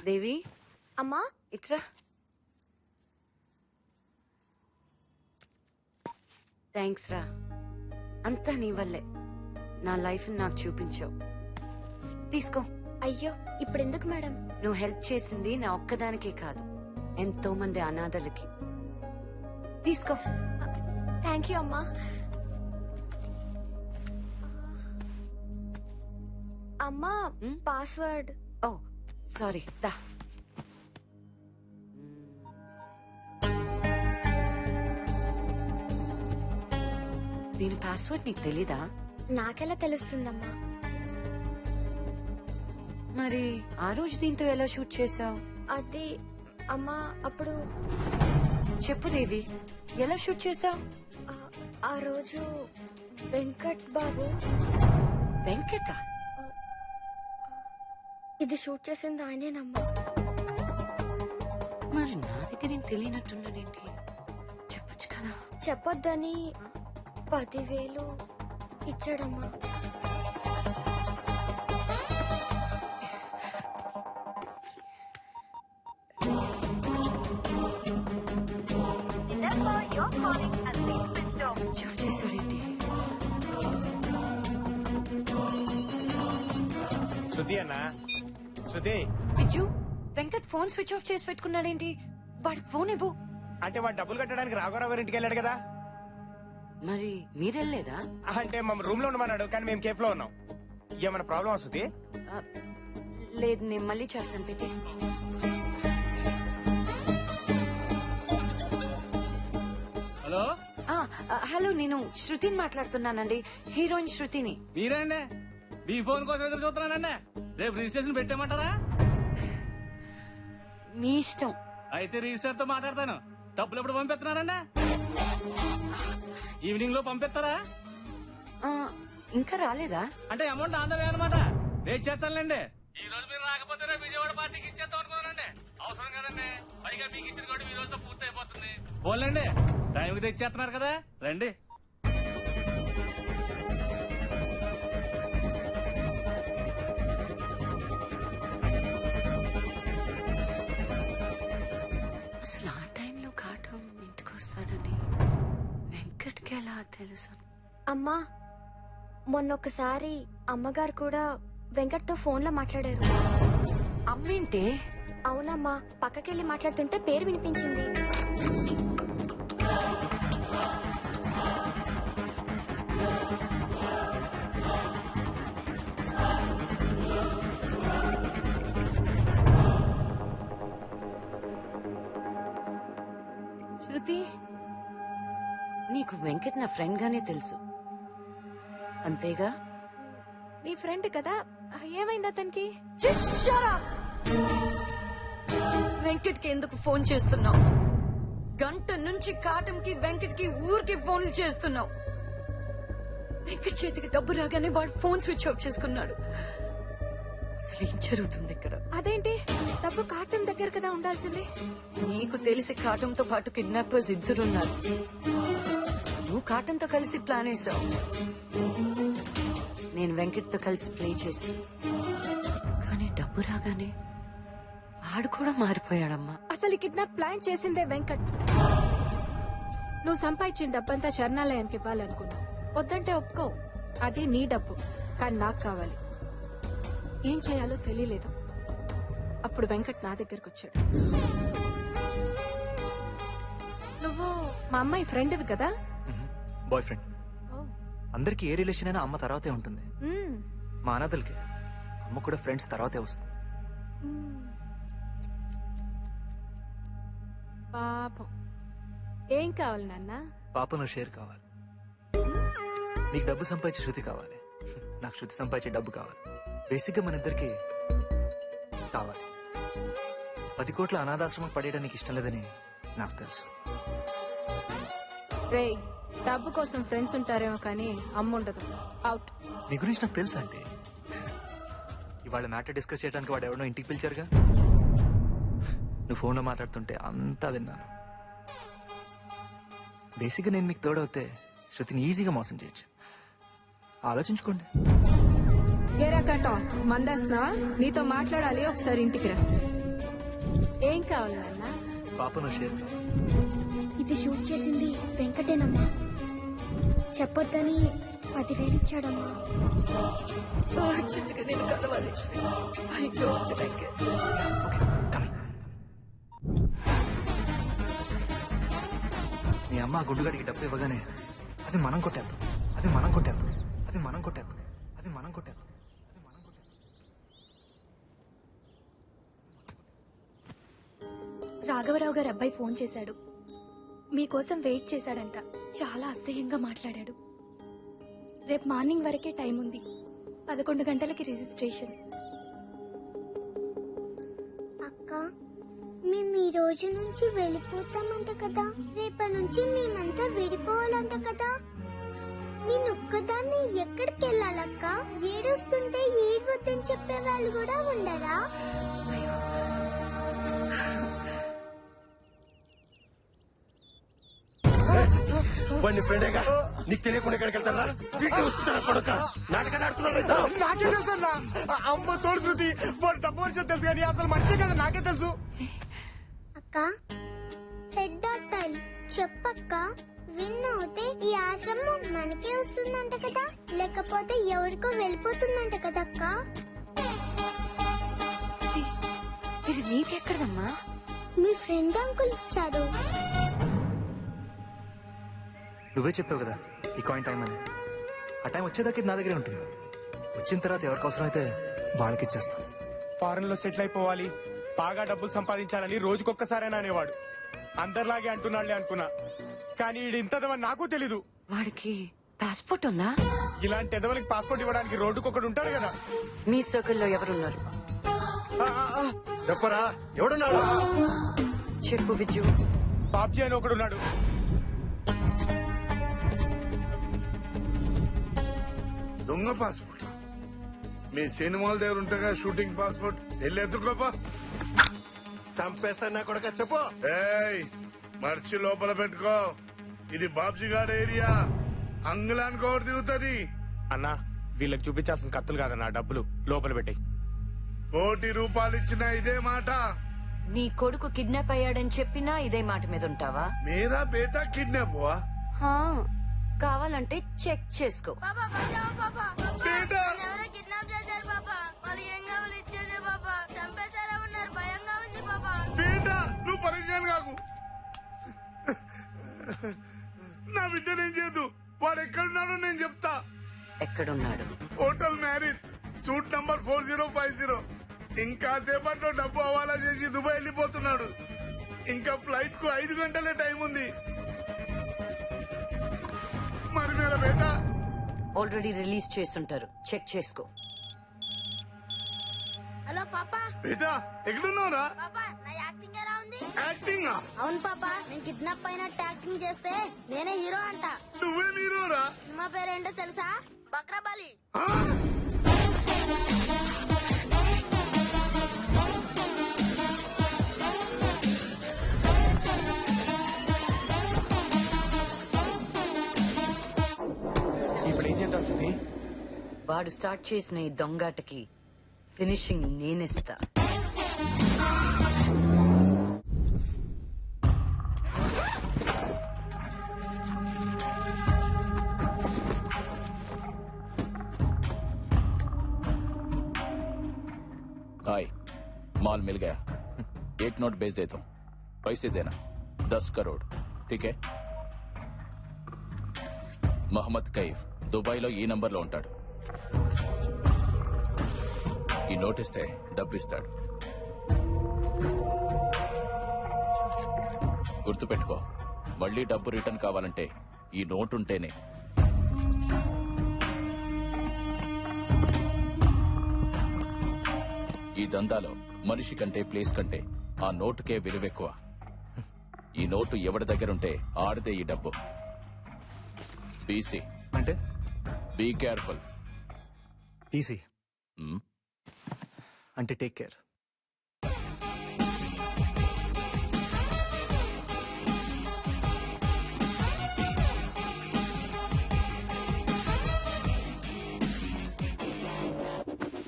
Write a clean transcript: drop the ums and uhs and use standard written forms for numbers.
దేవి అమ్మా ఇట్రా. థ్యాంక్స్ రా, అంతా నీ వల్లే. నా లైఫ్ నాకు చూపించావు. తీసుకో. అయ్యో ఇప్పుడెందుకు మేడం? నువ్వు హెల్ప్ చేసింది నా ఒక్కదానికే కాదు, ఎంతో మంది అనాథలకి. తీసుకో. థ్యాంక్ యూ అమ్మా. అమ్మా పాస్వర్డ్. ఓ సారీ, దా. దీని పాస్వర్డ్ నీకు తెలీదా? నాకెలా తెలుస్తుందమ్మా? మరి ఆ రోజు దీంతో ఎలా షూట్ చేసావు? అది అమ్మా అప్పుడు చెప్పు దేవి, ఎలా షూట్ చేసావు? ఆ రోజు వెంకట్ బాబు. వెంకట? ఇది షూట్ చేసింది ఆయనేనమ్మా. మరి నా దగ్గర ఏం తెలియనట్టున్నాడేంటి? చెప్పొచ్చు కదా. చెప్పొద్దని 10,000 ఇచ్చాడమ్మా. చెఫ్ చేశాడేంటి? శృతి అన్నా, Shruti. Vijju, Venkat phone switch off చేసి పెట్టుకున్నాడేంటి? వాడికి ఫోన్ ఇవ్వు. అంటే వాడు డబ్బులు కట్టడానికి రాఘవరావు గారి ఇంటికి వెళ్ళాడు కదా. మరి మీరెళ్ళలేదా? అంటే మా రూమ్ లో ఉండమన్నాడు, కానీ మేము కేఫ్ లో ఉన్నాం. ఏమైనా ప్రాబ్లమా శృతి? ఆ, లేదు, నేను మళ్ళీ చేస్తాను. పెట్టి. హలో హలో, నేను శృతిని మాట్లాడుతున్నానండి, హీరోయిన్ శృతిని. మీరేండి? మీ ఫోన్ కోసం ఎదురు చూస్తున్నానండి. రేపు రిజిస్ట్రేషన్ పెట్టామంటారా? మీ ఇష్టం. అయితే రిజిస్టర్ తో మాట్లాడతాను. డబ్బులు ఎప్పుడు పంపిస్తున్నారండి? ఈవినింగ్ లో పంపిస్తారా? ఆ, ఇంకా రాలేదా? అంటే అమౌంట్ ఆందవే అనమాట. వెయిట్ చేస్తానులేండి. ఈ రోజు మీరు రాకపోతే రేపు విజయవాడ పార్టీకి ఇచ్చేద్దాం అనుకున్నానండి. అవసరం కదండి. పైగా మీకు ఇచ్చిన కూడా ఈ రోజుతో పూర్తి అయిపోతుంది. పోలేండి, టైంకి తెచ్చేస్తున్నారు కదా, రండి. అసలు ఆ టైంలో కాటం ఇంటికి వస్తాడని వెంకట్కి ఎలా తెలుసు? అమ్మా మొన్నొకసారి అమ్మగారు కూడా వెంకట్ తో ఫోన్ లో మాట్లాడారు. అమ్మేంటే? అవునమ్మా, పక్కకెళ్ళి మాట్లాడుతుంటే పేరు వినిపించింది. శృతి, నీకు వెంకట్ నా ఫ్రెండ్ గానే తెలుసు, అంతేగా? నీ ఫ్రెండ్ కదా, ఏమైంది అతనికి? వెంకట్ కి ఎందుకు ఫోన్ చేస్తున్నావు? గంట నుంచి కాటంకి వెంకట్ కి ఊరికి ఫోన్లు చేస్తున్నావు. వెంకట్ చేతికి డబ్బు రాగానే వాడు ఫోన్ స్విచ్ ఆఫ్ చేసుకున్నాడు. అసలు ఏం జరుగుతుంది ఇక్కడ? అదేంటి, డబ్బు కాటం దగ్గర కదా ఉండాల్సింది. నీకు తెలిసి కాటంతో పాటు కిడ్నాపర్స్ ఇద్దరున్నారు. నువ్వు కాటంతో కలిసి ప్లాన్ వేసావు, నేను వెంకట్ తో కలిసి ప్లే చేసి. కానీ డబ్బు రాగానే వాడు కూడా మారిపోయాడమ్మా. అసలు ఈ కిడ్నాప్ ప్లాన్ చేసిందే వెంకట్. నువ్వు సంపాదించిన డబ్బంతా శరణాలయానికి ఇవ్వాలనుకున్నావు. వద్దంటే ఒప్పుకో, అది నీ డబ్బు, కానీ నాకు కావాలి. ఏం చేయాలో తెలియలేదు. అప్పుడు వెంకట్ నా దగ్గరకు వచ్చాడు. నువ్వు మా అమ్మాయి ఫ్రెండ్వి కదా? Boy friend. అందరికి ఏ రిలేషన్ అయినా అమ్మ తర్వాతే ఉంటుంది. మ్మ్. మా అనాథలకి అమ్మ కూడా ఫ్రెండ్స్ తర్వాతే వస్తుంది. పాపం. ఏం కావాలి నాన్న? పాపను షేర్ కావాలి. నీకు డబ్బు సంపాదించే శృతి కావాలి, నాకు శృతి సంపాదించే డబ్బు కావాలి. బేసిక్ గా మన ఇద్దరికి కావాలి. 10 కోట్ల అనాథాశ్రమం పడేయడానికి ఇష్టం లేదని నాకు తెలుసు. రేయ్, డబ్బు కోసం ఫ్రెండ్స్ ఉంటారేమో కానీ అమ్మ ఉండదు. అవుట్. నీ గురించి నాకు తెలుసా అంటే? ఇవాళ మ్యాటర్ డిస్కస్ చేయడానికి వాడు ఎవడో ఇంటికి పిలిచారుగా. నువ్వు ఫోన్లో మాట్లాడుతుంటే అంతా విన్నాను. బేసిక్గా నేను మీకు తోడవుతే శృతిని ఈజీగా మోసం చేయొచ్చు. ఆలోచించుకోండి. ఏరా కట్టం, మందేస్తున్నావా? నీతో మాట్లాడాలి, ఒకసారి ఇంటికి రా. ఏం కావాలి నాన్న? పాపను షేర్. ఇది షూట్ చేసింది వెంకటేనమ్మా. చెప్పొద్దని 10,000 ఇచ్చాడమ్మా. అర్జెంటుగా నేను కలవాలి. I don't like it. మీ అమ్మ ఆ గుడ్డుగాడికి డబ్బు ఇవ్వగానే అది మనం కొట్టేద్దాం, అది మనం కొట్టేద్దాం, అది మనం కొట్టేద్దాం, అది మనం కొట్టేద్దాం, అది మనం కొట్టేద్దాం. రాఘవరావు గారి అబ్బాయి ఫోన్ చేశాడు. మీకోసం వెయిట్ చేశాడంట. చాలా అసహ్యంగా మాట్లాడాడు. రేపు మార్నింగ్ వరకే టైం ఉంది. 11 గంటలకి రిజిస్ట్రేషన్. అక్క మేము ఈ రోజు నుంచి వెళ్ళిపోతామంట కదా. రేపటి నుంచి మేమంతా విడిపోవాలంట కదా. నేను ఒక్కదాన్ని ఎక్కడికి వెళ్ళాలక్క? ఏడుస్తుంటే ఏడవద్దని చెప్పే వాళ్ళు కూడా ఉండరా? వాడిని ఫ్రెండేగా నీకు తెలియకుండా ఎక్కడికి వెళ్తారా? వీటిని వస్తున్నాడు కొడుక నాటకాన్ని ఆడుతున్నాడు. నాకే తెలుసు అన్న. అమ్మ తోడు శృతి వాడు డబ్బు వచ్చి తెలుసు కానీ అసలు మనిషి కదా నాకే తెలుసు. అక్క హెడ్ డాక్టర్ చెప్పక్క. విన్ అవుతే ఈ ఆశ్రమం మనకే వస్తుందంట కదా, లేకపోతే ఎవరికో వెళ్ళిపోతుందంట కదక్క. ఇది నీకెక్కడదమ్మా? మీ ఫ్రెండ్ అంకుల్ ఇచ్చారు. నువ్వే చెప్పావు కదా ఈ కాయిన్ టైం అని. ఆ టైం వచ్చేదాకా ఇది నా దగ్గరే ఉంటుంది. వచ్చిన తర్వాత ఎవరికి అవసరం అయితే వాళ్ళకి ఇచ్చేస్తాను. ఫారెన్ లో సెటిల్ అయిపోవాలి, బాగా డబ్బులు సంపాదించాలని రోజుకొక్కసారైనా అనేవాడు. అందరిలాగే అంటున్నాడులే అనుకున్నా, కానీ ఈడు ఇంతదవని నాకు తెలీదు. వాడికి పాస్పోర్ట్ ఉందా? ఇలాంటి ఎదవలకి పాస్పోర్ట్ ఇవ్వడానికి రోడ్డుకొకడు ఉంటాడు కదా. మీ సర్కిల్లో ఎవరున్నారు? చెప్పరా ఎవడున్నాడు? చెప్పు విజు. బాబ్జీ అని ఒకడు ఉన్నాడు. దొంగ పాస్పోర్ట్ మీ సినిమాల దగ్గర ఉంటగా షూటింగ్ పాస్పోర్ట్ వెళ్ళి ఎత్తుకోపా. చంపేస్తాను నా కొడుక చెప్పు. ఏయ్ మర్చి లోపల పెట్టుకో. ఇది బాబ్జీగాడ్ ఏరియా. అంగుళానికి ఒకటి దిగుతుంది. అన్నా వీళ్ళకి చూపించాల్సిన కత్తులు కాదన్నా, డబ్బులు లోపల పెట్టాయి. ₹1,00,00,000 ఇచ్చినా ఇదే మాట. నీ కొడుకు కిడ్నాప్ అయ్యాడని చెప్పినా ఇదే మాట మీద ఉంటావా? మీరా బేటా కిడ్నాప్ హువా? హా, కావాలంటే చెక్ చేసుకో. బేటా ఎవరో కిడ్నాప్ చేశారు పాపా. వాళ్ళు ఏం కావాలి ఇచ్చేదే పాపా. చంపేశారా ఉన్నారు, భయంగా ఉంది పాపా. బేటా నువ్వు పరేషాన్ కాకు. నా బిడ్డనేం చేయదు. వాడు ఎక్కడున్నాడో నేను చెప్తా. ఎక్కడున్నాడు? Hotel married suit number 4050. ఇంకా సేపట్లో డబ్బు హవాలా చేసి దుబాయ్ వెళ్ళిపోతున్నాడు. ఇంకా ఫ్లైట్ కు 5 గంటలే టైం ఉంది. మరి మేరా బేటా ఆల్రెడీ రిలీజ్ చేసుంటారు, చెక్ చేసుకో. హలో పాపా. బేటా ఎక్కడున్నావురా? పాపా నా యాక్టింగ్ ఎలా ఉంది? యాక్టింగ్ అవును పాపా, నేను కిడ్నాప్ అయినట్టు యాక్టింగ్ చేస్తే నేనే హీరో అంట. నువ్వే మీరోరా? సినిమా పేరేంటో తెలుసా? బక్రాబాలి. ఇప్పుడు ఏం చేద్దాం శృతి? వాడు స్టార్ట్ చేసిన ఈ దొంగాటకి ఫినిషింగ్ నేనిస్తా. हाय माल मिल गया. 1 नोट भेज देता हूँ. पैसे देना 10 करोड़. ठीक है. మహమ్మద్ కైఫ్ దుబాయ్లో ఈ నంబర్లో ఉంటాడు. ఈ నోటిస్తే డబ్బు ఇస్తాడు. గుర్తుపెట్టుకో, మళ్ళీ డబ్బు రిటర్న్ కావాలంటే ఈ నోట్ ఉంటేనే. ఈ దందాలో మనిషి కంటే ప్లేస్ కంటే ఆ నోటుకే విలువెక్కువ. ఈ నోటు ఎవరి దగ్గరుంటే ఆడితే ఈ డబ్బు. బీసీ అంటే బీ కేర్ఫుల్. ఈజీ అంటే టేక్ కేర్.